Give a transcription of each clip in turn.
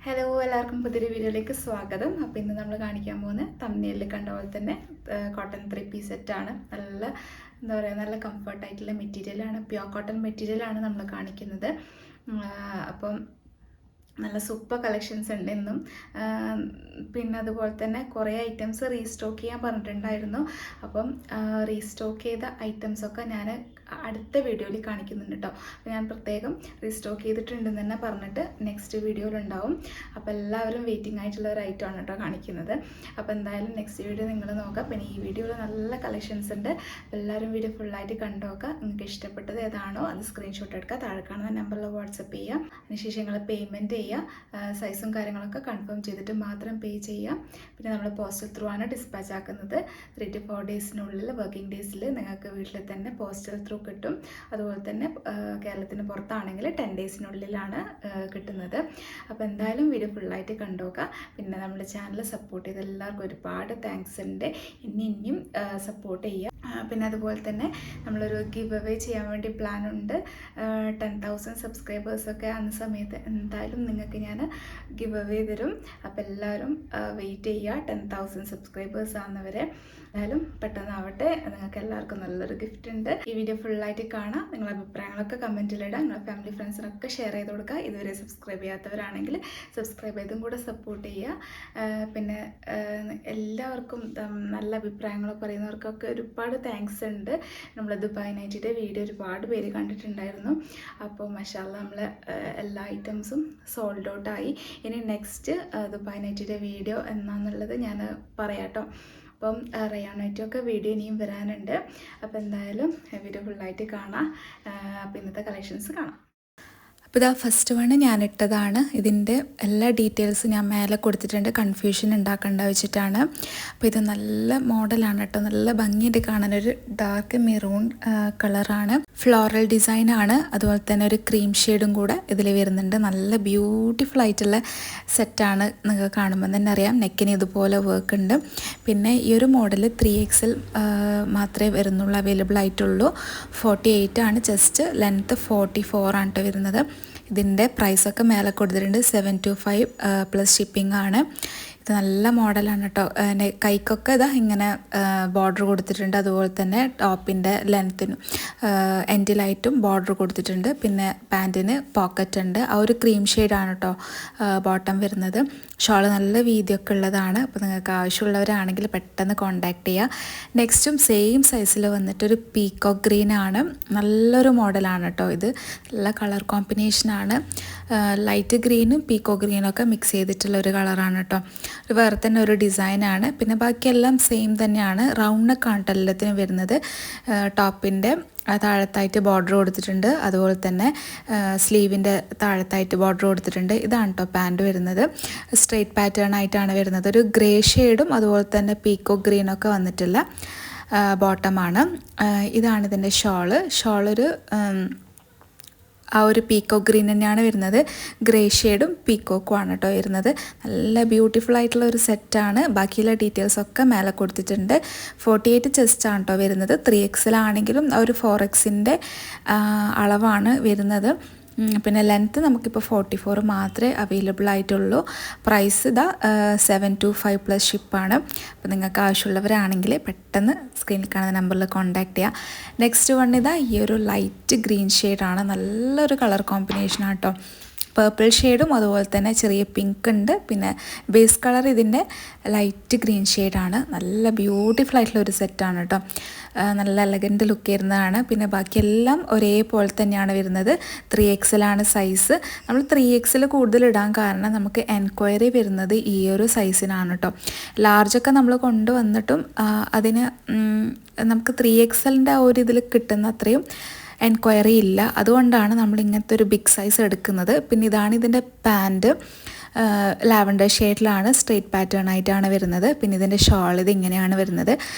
Hello എല്ലാവർക്കും പുതിയൊരു വീഡിയോയിലേക്ക് സ്വാഗതം. അപ്പോൾ ഇന്ന് നമ്മൾ കാണിക്കാൻ പോകുന്ന തമ്പ്നെയിലിൽ കണ്ട പോലെ തന്നെ കോട്ടൺ 3 പീസ് സെറ്റാണ്. നല്ല എന്താ പറയുക, നല്ല കംഫർട്ടായിട്ടുള്ള മെറ്റീരിയലാണ്, പ്യോർ കോട്ടൺ മെറ്റീരിയലാണ് നമ്മൾ കാണിക്കുന്നത്. അപ്പം നല്ല സൂപ്പർ കളക്ഷൻസ് ഉണ്ട് ഇന്നും. പിന്നെ അതുപോലെ തന്നെ കുറേ ഐറ്റംസ് റീസ്റ്റോക്ക് ചെയ്യാൻ പറഞ്ഞിട്ടുണ്ടായിരുന്നു. അപ്പം റീസ്റ്റോക്ക് ചെയ്ത ഐറ്റംസൊക്കെ ഞാൻ അടുത്ത വീഡിയോയിൽ കാണിക്കുന്നുണ്ട് കേട്ടോ. അപ്പോൾ ഞാൻ പ്രത്യേകം റീസ്റ്റോക്ക് ചെയ്തിട്ടുണ്ടെന്ന് തന്നെ പറഞ്ഞിട്ട് നെക്സ്റ്റ് വീഡിയോയിലുണ്ടാവും. അപ്പോൾ എല്ലാവരും വെയിറ്റിംഗ് ആയിട്ടുള്ള ഒരു ഐറ്റമാണ് കേട്ടോ കാണിക്കുന്നത്. അപ്പോൾ എന്തായാലും നെക്സ്റ്റ് വീഡിയോ നിങ്ങൾ നോക്കാം. പിന്നെ ഈ വീഡിയോയിൽ നല്ല കളക്ഷൻസ് ഉണ്ട്. എല്ലാവരും വീഡിയോ ഫുള്ളായിട്ട് കണ്ടു നോക്കുക. നിങ്ങൾക്ക് ഇഷ്ടപ്പെട്ടത് ഏതാണോ അത് സ്ക്രീൻഷോട്ട് എടുക്കുക, താഴെ കാണുന്ന നമ്പറിൽ വാട്സപ്പ് ചെയ്യുക. അതിനുശേഷം നിങ്ങൾ പേയ്മെൻറ്റ് ചെയ്യുക. സൈസും കാര്യങ്ങളൊക്കെ കൺഫേം ചെയ്തിട്ട് മാത്രം പേ ചെയ്യുക. പിന്നെ നമ്മൾ പോസ്റ്റൽ ത്രൂ ആണ് ഡിസ്പാച്ച് ആക്കുന്നത്. 3 to 4 ഡേയ്സിനുള്ളിൽ, വർക്കിംഗ് ഡേയ്സിൽ നിങ്ങൾക്ക് വീട്ടിൽ തന്നെ പോസ്റ്റൽ ത്രൂ കിട്ടും. അതുപോലെ തന്നെ കേരളത്തിന് പുറത്താണെങ്കിൽ 10 ഡേയ്സിനുള്ളിലാണ് കിട്ടുന്നത്. അപ്പോൾ എന്തായാലും വീഡിയോ ഫുള്ളായിട്ട് കണ്ടുനോക്കുക. പിന്നെ നമ്മുടെ ചാനൽ സപ്പോർട്ട് ചെയ്ത എല്ലാവർക്കും ഒരുപാട് താങ്ക്സ് ഉണ്ട്. ഇനിയും സപ്പോർട്ട് ചെയ്യുക. പിന്നെ അതുപോലെ തന്നെ നമ്മളൊരു ഗിവ് അവേ ചെയ്യാൻ വേണ്ടി പ്ലാൻ ഉണ്ട്. 10,000 സബ്സ്ക്രൈബേഴ്സൊക്കെ ആകുന്ന സമയത്ത് എന്തായാലും നിങ്ങൾക്ക് ഞാൻ ഗിവ് അവേ തരും. അപ്പോൾ എല്ലാവരും വെയിറ്റ് ചെയ്യുക. 10,000 സബ്സ്ക്രൈബേഴ്സ് ആകുന്നവരെ എന്തായാലും പെട്ടെന്നാവട്ടെ. നിങ്ങൾക്ക് എല്ലാവർക്കും നല്ലൊരു ഗിഫ്റ്റ് ഉണ്ട്. ഈ വീഡിയോ ഫുള്ളായിട്ട് കാണാം. നിങ്ങളുടെ അഭിപ്രായങ്ങളൊക്കെ കമൻറ്റിലിടാം. നിങ്ങളുടെ ഫാമിലി ഫ്രണ്ട്സിനൊക്കെ ഷെയർ ചെയ്ത് കൊടുക്കുക. ഇതുവരെ സബ്സ്ക്രൈബ് ചെയ്യാത്തവരാണെങ്കിൽ സബ്സ്ക്രൈബ് ചെയ്തും കൂടെ സപ്പോർട്ട് ചെയ്യുക. പിന്നെ എല്ലാവർക്കും നല്ല അഭിപ്രായങ്ങൾ പറയുന്നവർക്കൊക്കെ ഒരുപാട് താങ്ക്സ് ഉണ്ട്. നമ്മൾ ദുബായ് നൈറ്റിയുടെ വീഡിയോ ഒരുപാട് പേര് കണ്ടിട്ടുണ്ടായിരുന്നു. അപ്പോൾ മാഷാഅല്ലാ നമ്മൾ എല്ലാ ഐറ്റംസും സോൾഡ് ഔട്ടായി. ഇനി നെക്സ്റ്റ് ദുബായ് നൈറ്റിയുടെ വീഡിയോ എന്നാന്നുള്ളത് ഞാൻ പറയാം കേട്ടോ. അപ്പം റയാൻ നൈറ്റൊക്കെ വീഡിയോ ഇനിയും വരാനുണ്ട്. അപ്പോൾ എന്തായാലും വീഡിയോ ഫുള്ളായിട്ട് കാണാം. അപ്പോൾ ഇന്നത്തെ കളക്ഷൻസ് കാണാം. അപ്പോൾ ഇതാ ഫസ്റ്റ് വണ് ഞാനിട്ടതാണ്. ഇതിൻ്റെ എല്ലാ ഡീറ്റെയിൽസും ഞാൻ മേലെ കൊടുത്തിട്ടുണ്ട്, കൺഫ്യൂഷൻ ഉണ്ടാക്കേണ്ട വെച്ചിട്ടാണ്. അപ്പോൾ ഇത് നല്ല മോഡലാണ് കേട്ടോ, നല്ല ഭംഗിയായിട്ട് കാണാനൊരു ഡാർക്ക് മെറൂൺ കളറാണ്. ഫ്ലോറൽ ഡിസൈനാണ്. അതുപോലെ തന്നെ ഒരു ക്രീം ഷെയ്ഡും കൂടെ ഇതിൽ വരുന്നുണ്ട്. നല്ല ബ്യൂട്ടിഫുൾ ആയിട്ടുള്ള സെറ്റാണ്. നിങ്ങൾക്ക് കാണുമ്പോൾ തന്നെ അറിയാം നെക്കിന് ഇതുപോലെ വർക്ക് ഉണ്ട്. പിന്നെ ഈ ഒരു മോഡൽ 3XL മാത്രമേ വരുന്നുള്ളൂ, അവൈലബിൾ ആയിട്ടുള്ളൂ. 48 ആണ് ജസ്റ്റ്, ലെങ്ത്ത് 44 ആണ് കേട്ടോ വരുന്നത്. ഇതിൻ്റെ പ്രൈസൊക്കെ മേലെ കൊടുത്തിട്ടുണ്ട്. 725 പ്ലസ് ഷിപ്പിംഗ് ആണ്. ഇത് നല്ല മോഡലാണ് കേട്ടോ. കൈക്കൊക്കെ ഇതാ ഇങ്ങനെ ബോർഡർ കൊടുത്തിട്ടുണ്ട്. അതുപോലെ തന്നെ ടോപ്പിൻ്റെ ലെങ്ത്തിനും എൻഡിലായിട്ടും ബോർഡർ കൊടുത്തിട്ടുണ്ട്. പിന്നെ പാൻറ്റിന് പോക്കറ്റ് ഉണ്ട്. ആ ഒരു ക്രീം ഷെയ്ഡാണ് കേട്ടോ ബോട്ടം വരുന്നത്. ഷോൾ നല്ല വീതിയൊക്കെ ഉള്ളതാണ്. അപ്പോൾ നിങ്ങൾക്ക് ആവശ്യമുള്ളവരാണെങ്കിൽ പെട്ടെന്ന് കോൺടാക്റ്റ് ചെയ്യുക. നെക്സ്റ്റും സെയിം സൈസിൽ വന്നിട്ടൊരു പീക്കോക്ക് ഗ്രീൻ ആണ്. നല്ലൊരു മോഡലാണ് കേട്ടോ ഇത്. നല്ല കളർ കോമ്പിനേഷനാണ്. ലൈറ്റ് ഗ്രീനും പീക്കോക്ക് ഗ്രീനും ഒക്കെ മിക്സ് ചെയ്തിട്ടുള്ള ഒരു കളറാണ് കേട്ടോ. വേറെ തന്നെ ഒരു ഡിസൈനാണ്. പിന്നെ ബാക്കിയെല്ലാം സെയിം തന്നെയാണ്. റൗണ്ട് നെക്കാണ് കേട്ടോ എല്ലാത്തിനും വരുന്നത്. ടോപ്പിൻ്റെ താഴത്തായിട്ട് ബോർഡർ കൊടുത്തിട്ടുണ്ട്. അതുപോലെ തന്നെ സ്ലീവിൻ്റെ താഴത്തായിട്ട് ബോർഡർ കൊടുത്തിട്ടുണ്ട്. ഇതാണ് കേട്ടോ പാൻറ്റ് വരുന്നത്. സ്ട്രെയിറ്റ് പാറ്റേൺ ആയിട്ടാണ് വരുന്നത്. ഒരു ഗ്രേ ഷെയ്ഡും അതുപോലെ തന്നെ പീക്കോക്ക് ഗ്രീനൊക്കെ വന്നിട്ടുള്ള ബോട്ടമാണ്. ഇതാണ് ഇതിൻ്റെ ഷോളൊരു ആ ഒരു പീക്കോക്ക് ഗ്രീൻ തന്നെയാണ് വരുന്നത്. ഗ്രേ ഷെയ്ഡും പീക്കോക്കും ആണ് കേട്ടോ വരുന്നത്. നല്ല ബ്യൂട്ടിഫുൾ ആയിട്ടുള്ള ഒരു സെറ്റാണ്. ബാക്കിയുള്ള ഡീറ്റെയിൽസൊക്കെ മേലെ കൊടുത്തിട്ടുണ്ട്. 48 ചെസ്റ്റാണ് കേട്ടോ വരുന്നത്. 3XL ആണെങ്കിലും ഒരു 4Xൻ്റെ അളവാണ് വരുന്നത്. പിന്നെ ലെങ്ത്ത് നമുക്കിപ്പോൾ 44 മാത്രമേ അവൈലബിൾ ആയിട്ടുള്ളൂ. പ്രൈസ് ഇതാ 725 പ്ലസ് ഷിപ്പാണ്. അപ്പോൾ നിങ്ങൾക്ക് ആവശ്യമുള്ളവരാണെങ്കിൽ പെട്ടെന്ന് സ്ക്രീനിൽ കാണുന്ന നമ്പറിൽ കോൺടാക്റ്റ് ചെയ്യുക. നെക്സ്റ്റ് വൺ ഇതാ ഈ ഒരു ലൈറ്റ് ഗ്രീൻ ഷെയ്ഡാണ്. നല്ലൊരു കളർ കോമ്പിനേഷനാണ് കേട്ടോ. പേർപ്പിൾ ഷെയ്ഡും അതുപോലെ തന്നെ ചെറിയ പിങ്ക് ഉണ്ട്. പിന്നെ ബേസ് കളർ ഇതിൻ്റെ ലൈറ്റ് ഗ്രീൻ ഷെയ്ഡാണ്. നല്ല ബ്യൂട്ടിഫുൾ ആയിട്ടുള്ള ഒരു സെറ്റാണ് കേട്ടോ. നല്ല എലഗൻറ്റ് ലുക്ക് വരുന്നതാണ്. പിന്നെ ബാക്കിയെല്ലാം ഒരേപോലെ തന്നെയാണ് വരുന്നത്. 3XL ആണ് സൈസ്. നമ്മൾ 3XL കൂടുതൽ ഇടാൻ കാരണം നമുക്ക് എൻക്വയറി വരുന്നത് ഈ ഒരു സൈസിനാണ് കേട്ടോ. ലാർജൊക്കെ നമ്മൾ കൊണ്ടുവന്നിട്ടും അതിന് നമുക്ക് 3XLൻ്റെ ആ ഒരു ഇതിൽ കിട്ടുന്ന അത്രയും എൻക്വയറി ഇല്ല. അതുകൊണ്ടാണ് നമ്മൾ ഇങ്ങനത്തെ ഒരു ബിഗ് സൈസ് എടുക്കുന്നത്. പിന്നെ ഇതാണ് ഇതിൻ്റെ പാൻറ്റ്. ലാവൻഡർ ഷെയ്ഡിലാണ്, സ്ട്രെയിറ്റ് പാറ്റേൺ ആയിട്ടാണ് വരുന്നത്. പിന്നെ ഇതിൻ്റെ ഷോൾ ഇത് ഇങ്ങനെയാണ് വരുന്നത്.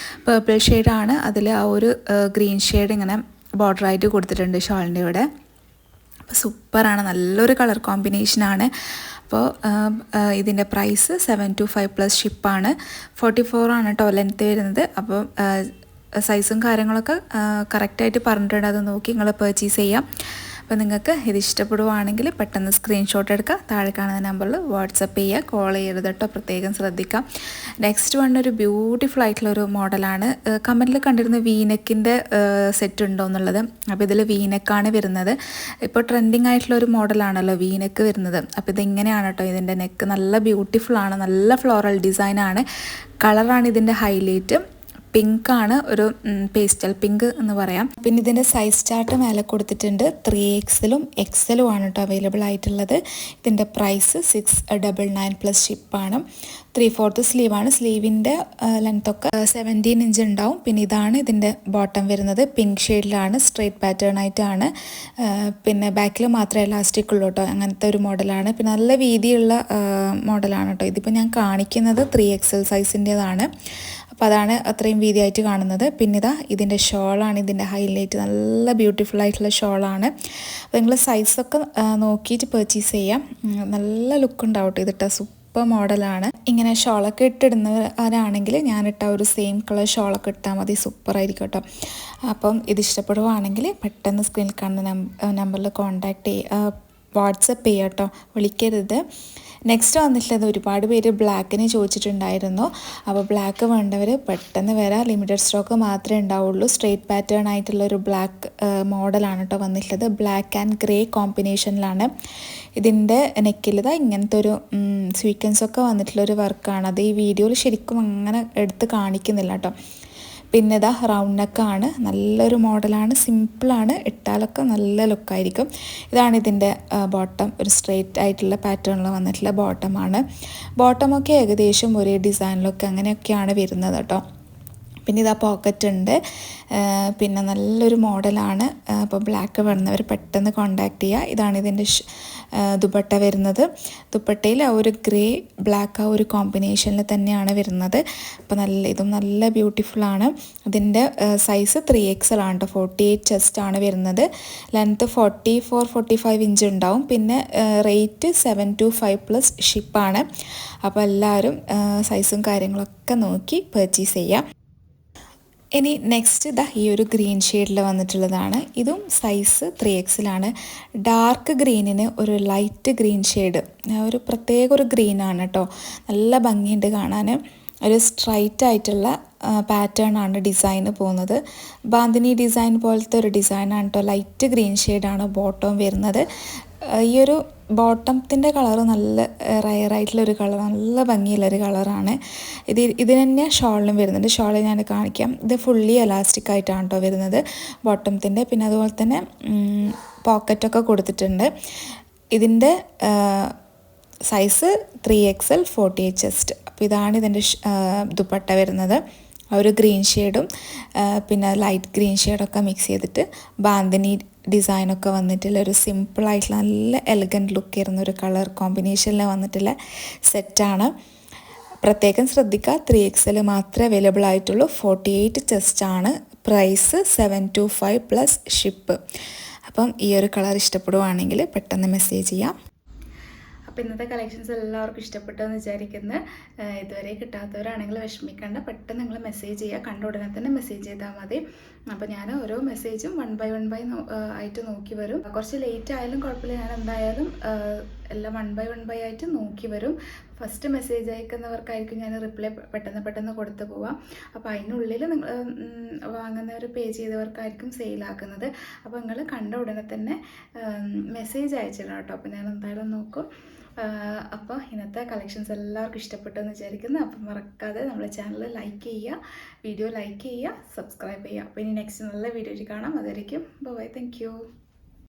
പേർപ്പിൾ ഷെയ്ഡാണ്. അതിൽ ആ ഒരു ഗ്രീൻ ഷെയ്ഡ് ഇങ്ങനെ ബോർഡറായിട്ട് കൊടുത്തിട്ടുണ്ട് ഷോളിൻ്റെ ഇവിടെ. അപ്പോൾ സൂപ്പറാണ്, നല്ലൊരു കളർ കോമ്പിനേഷനാണ്. അപ്പോൾ ഇതിൻ്റെ പ്രൈസ് 725 പ്ലസ് ഷിപ്പാണ്. 44 ആണ് കേട്ടോ ലെങ്ത്ത് വരുന്നത്. അപ്പോൾ സൈസും കാര്യങ്ങളൊക്കെ കറക്റ്റായിട്ട് പറഞ്ഞിട്ടുണ്ട്. അത് നോക്കി നിങ്ങൾ പർച്ചേസ് ചെയ്യാം. അപ്പോൾ നിങ്ങൾക്ക് ഇത് ഇഷ്ടപ്പെടുവാണെങ്കിൽ പെട്ടെന്ന് സ്ക്രീൻഷോട്ട് എടുക്കുക, താഴെ കാണുന്ന നമ്പറിൽ വാട്സപ്പ് ചെയ്യുക, കോൾ ചെയ്യരുത് കേട്ടോ, പ്രത്യേകം ശ്രദ്ധിക്കാം. നെക്സ്റ്റ് വൺ ഒരു ബ്യൂട്ടിഫുൾ ആയിട്ടുള്ളൊരു മോഡലാണ്. കമൻറ്റിൽ കണ്ടിരുന്ന വീനെക്കിൻ്റെ സെറ്റ് ഉണ്ടോ എന്നുള്ളത്. അപ്പോൾ ഇതിൽ വീനെക്കാണ് വരുന്നത്. ഇപ്പോൾ ട്രെൻഡിങ് ആയിട്ടുള്ളൊരു മോഡലാണല്ലോ വീനെക്ക് വരുന്നത്. അപ്പോൾ ഇതിങ്ങനെയാണ് കേട്ടോ ഇതിൻ്റെ നെക്ക്. നല്ല ബ്യൂട്ടിഫുൾ ആണ്, നല്ല ഫ്ലോറൽ ഡിസൈനാണ്. കളറാണ് ഇതിൻ്റെ ഹൈലൈറ്റ്. പിങ്കാണ്, ഒരു പേസ്റ്റൽ പിങ്ക് എന്ന് പറയാം. പിന്നെ ഇതിൻ്റെ സൈസ് ചാർട്ട് മേലെ കൊടുത്തിട്ടുണ്ട്. 3XL XL ആണ് കേട്ടോ അവൈലബിൾ ആയിട്ടുള്ളത്. ഇതിൻ്റെ പ്രൈസ് 699 പ്ലസ് ഷിപ്പാണ്. 3/4 സ്ലീവാണ്. സ്ലീവിൻ്റെ ലെങ്ത്തൊക്കെ 17 ഇഞ്ച് ഉണ്ടാവും. പിന്നെ ഇതാണ് ഇതിൻ്റെ ബോട്ടം വരുന്നത്. പിങ്ക് ഷെയ്ഡിലാണ്, സ്ട്രേറ്റ് പാറ്റേൺ ആയിട്ടാണ്. പിന്നെ ബാക്കിൽ മാത്രമേ എലാസ്റ്റിക് ഉള്ളൂ കേട്ടോ, അങ്ങനത്തെ ഒരു മോഡലാണ്. പിന്നെ നല്ല വീതിയുള്ള മോഡലാണ് കേട്ടോ. ഇതിപ്പോൾ ഞാൻ കാണിക്കുന്നത് 3XL സൈസിൻ്റേതാണ്. അപ്പോൾ അതാണ് അത്രയും വീതിയായിട്ട് കാണുന്നത്. പിന്നെ ഇതിൻ്റെ ഷോളാണ് ഇതിൻ്റെ ഹൈലൈറ്റ്. നല്ല ബ്യൂട്ടിഫുൾ ആയിട്ടുള്ള ഷോളാണ്. അപ്പോൾ നിങ്ങൾ സൈസൊക്കെ നോക്കിയിട്ട് പർച്ചേസ് ചെയ്യാം. നല്ല ലുക്ക് ഉണ്ടാവും ഇതിട്ട സൂപ്പർ മോഡലാണ്. ഇങ്ങനെ ഷോളൊക്കെ ഇട്ടിടുന്നവരാണെങ്കിൽ ഞാനിട്ട ഒരു സെയിം കളർ ഷോളൊക്കെ ഇട്ടാൽ മതി, സൂപ്പറായിരിക്കും കേട്ടോ. അപ്പം ഇത് ഇഷ്ടപ്പെടുവാണെങ്കിൽ പെട്ടെന്ന് സ്ക്രീനിൽ കാണുന്ന നമ്പറിൽ കോൺടാക്റ്റ് ചെയ്യുക, വാട്സപ്പ് ചെയ്യുക കേട്ടോ, വിളിക്കരുത്. നെക്സ്റ്റ് വന്നിട്ടുള്ളത് ഒരുപാട് പേര് ബ്ലാക്കിന് ചോദിച്ചിട്ടുണ്ടായിരുന്നു. അപ്പോൾ ബ്ലാക്ക് വേണ്ടവർ പെട്ടെന്ന് വരാം, ലിമിറ്റഡ് സ്റ്റോക്ക് മാത്രമേ ഉണ്ടാവുള്ളൂ. സ്ട്രേറ്റ് പാറ്റേൺ ആയിട്ടുള്ളൊരു ബ്ലാക്ക് മോഡലാണ് കേട്ടോ വന്നിട്ടുള്ളത്. ബ്ലാക്ക് ആൻഡ് ഗ്രേ കോമ്പിനേഷനിലാണ്. ഇതിൻ്റെ നെക്കിൽ ഇങ്ങനത്തെ ഒരു സ്വീക്വൻസൊക്കെ വന്നിട്ടുള്ളൊരു വർക്കാണ്. അത് ഈ വീഡിയോയിൽ ശരിക്കും അങ്ങനെ എടുത്ത് കാണിക്കുന്നില്ല കേട്ടോ. പിന്നെ റൗണ്ട് നെക്കാണ്, നല്ലൊരു മോഡലാണ്, സിമ്പിളാണ്, ഇട്ടാലൊക്കെ നല്ല ലുക്കായിരിക്കും. ഇതാണ് ഇതിൻ്റെ ബോട്ടം. ഒരു സ്ട്രെയിറ്റ് ആയിട്ടുള്ള പാറ്റേണിൽ വന്നിട്ടുള്ള ബോട്ടമാണ്. ബോട്ടമൊക്കെ ഏകദേശം ഒരേ ഡിസൈനിലൊക്കെ അങ്ങനെയൊക്കെയാണ് വരുന്നത് കേട്ടോ. പിന്നെ പോക്കറ്റ് ഉണ്ട്. പിന്നെ നല്ലൊരു മോഡലാണ്. അപ്പോൾ ബ്ലാക്ക് വേണമെന്നവർ പെട്ടെന്ന് കോണ്ടാക്ട് ചെയ്യുക. ഇതാണ് ഇതിൻ്റെ ദുപ്പട്ട വരുന്നത്. ദുപ്പട്ടയിൽ ആ ഒരു ഗ്രേ ബ്ലാക്ക് ആ ഒരു കോമ്പിനേഷനിൽ തന്നെയാണ് വരുന്നത്. അപ്പോൾ ഇതും നല്ല ബ്യൂട്ടിഫുള്ളാണ്. ഇതിൻ്റെ സൈസ് 3XL ആണ് കേട്ടോ. 48 ചെസ്റ്റാണ് വരുന്നത്. ലെങ്ത്ത് 44-45 ഇഞ്ച് ഉണ്ടാവും. പിന്നെ റേറ്റ് 725 പ്ലസ് ഷിപ്പാണ്. അപ്പോൾ എല്ലാവരും സൈസും കാര്യങ്ങളൊക്കെ നോക്കി പർച്ചേസ് ചെയ്യാം. ഇനി നെക്സ്റ്റ് ഈ ഒരു ഗ്രീൻ ഷെയ്ഡിൽ വന്നിട്ടുള്ളതാണ്. ഇതും സൈസ് 3XL ആണ്. ഡാർക്ക് ഗ്രീനിന് ഒരു ലൈറ്റ് ഗ്രീൻ ഷെയ്ഡ്, ഒരു പ്രത്യേക ഒരു ഗ്രീനാണ് കേട്ടോ. നല്ല ഭംഗിയുണ്ട് കാണാൻ. ഒരു സ്ട്രൈറ്റ് ആയിട്ടുള്ള പാറ്റേൺ ആണ് ഡിസൈന് പോകുന്നത്. ബാന്തിനി ഡിസൈൻ പോലത്തെ ഒരു ഡിസൈനാണ് കേട്ടോ. ലൈറ്റ് ഗ്രീൻ ഷെയ്ഡാണ് ബോട്ടം വരുന്നത്. ഈ ഒരു ബോട്ടത്തിൻ്റെ കളറ് നല്ല റയറായിട്ടുള്ളൊരു കളർ, നല്ല ഭംഗിയുള്ളൊരു കളറാണ്. ഇതിന് തന്നെ ഷോളിനും വരുന്നുണ്ട്. ഷോൾ ഞാൻ കാണിക്കാം. ഇത് ഫുള്ളി എലാസ്റ്റിക് ആയിട്ടാണ് കേട്ടോ വരുന്നത് ബോട്ടത്തിൻ്റെ. പിന്നെ അതുപോലെ തന്നെ പോക്കറ്റൊക്കെ കൊടുത്തിട്ടുണ്ട്. ഇതിൻ്റെ സൈസ് 3XL 48 ചെസ്റ്റ്. അപ്പോൾ ഇതാണ് ഇതിൻ്റെ ദുപ്പട്ട വരുന്നത്. ഒരു ഗ്രീൻ ഷെയ്ഡും പിന്നെ ലൈറ്റ് ഗ്രീൻ ഷെയ്ഡൊക്കെ മിക്സ് ചെയ്തിട്ട് ബാന്തിനി ഡിസൈനൊക്കെ വന്നിട്ടുള്ള ഒരു സിമ്പിളായിട്ടുള്ള നല്ല എലഗൻറ്റ് ലുക്ക് വരുന്ന ഒരു കളർ കോമ്പിനേഷനിൽ വന്നിട്ടുള്ള സെറ്റാണ്. പ്രത്യേകം ശ്രദ്ധിക്കുക, 3XL മാത്രമേ അവൈലബിൾ ആയിട്ടുള്ളൂ. 48 ചെസ്റ്റാണ്. Price 725 plus ship. അപ്പം ഈ ഒരു കളർ ഇഷ്ടപ്പെടുവാണെങ്കിൽ പെട്ടെന്ന് മെസ്സേജ് ചെയ്യാം. അപ്പോൾ ഇന്നത്തെ കളക്ഷൻസ് എല്ലാവർക്കും ഇഷ്ടപ്പെട്ടു എന്ന് വിചാരിക്കുന്നു. ഇതുവരെ കിട്ടാത്തവരാണെങ്കിൽ വിഷമിക്കേണ്ട, പെട്ടെന്ന് നിങ്ങൾ മെസ്സേജ് ചെയ്യുക. കണ്ട ഉടനെ തന്നെ മെസ്സേജ് ചെയ്താൽ മതി. അപ്പോൾ ഞാൻ ഓരോ മെസ്സേജും 1 ബൈ 1 ആയിട്ട് നോക്കി വരും. കുറച്ച് ലേറ്റ് ആയാലും കുഴപ്പമില്ല, ഞാൻ എന്തായാലും എല്ലാം 1 ബൈ 1 ആയിട്ട് നോക്കി വരും. ഫസ്റ്റ് മെസ്സേജ് അയക്കുന്നവർക്കായിരിക്കും ഞാൻ റിപ്ലൈ പെട്ടെന്ന് കൊടുത്തു പോവാം. അപ്പോൾ അതിനുള്ളിൽ നിങ്ങൾ വാങ്ങുന്നവർ പേ ചെയ്തവർക്കായിരിക്കും സെയിലാക്കുന്നത്. അപ്പോൾ നിങ്ങൾ കണ്ട ഉടനെ തന്നെ മെസ്സേജ് അയച്ചിടണം കേട്ടോ. അപ്പോൾ ഞാൻ എന്തായാലും നോക്കും. അപ്പോൾ ഇന്നത്തെ കളക്ഷൻസ് എല്ലാവർക്കും ഇഷ്ടപ്പെട്ടു എന്ന് വിചാരിക്കുന്നു. അപ്പം മറക്കാതെ നമ്മളെ ചാനൽ ലൈക്ക് ചെയ്യുക, വീഡിയോ ലൈക്ക് ചെയ്യുക, സബ്സ്ക്രൈബ് ചെയ്യുക. അപ്പോൾ ഇനി നെക്സ്റ്റ് നല്ല വീഡിയോയിൽ കാണാം. അതായിരിക്കും. Bye, thank U.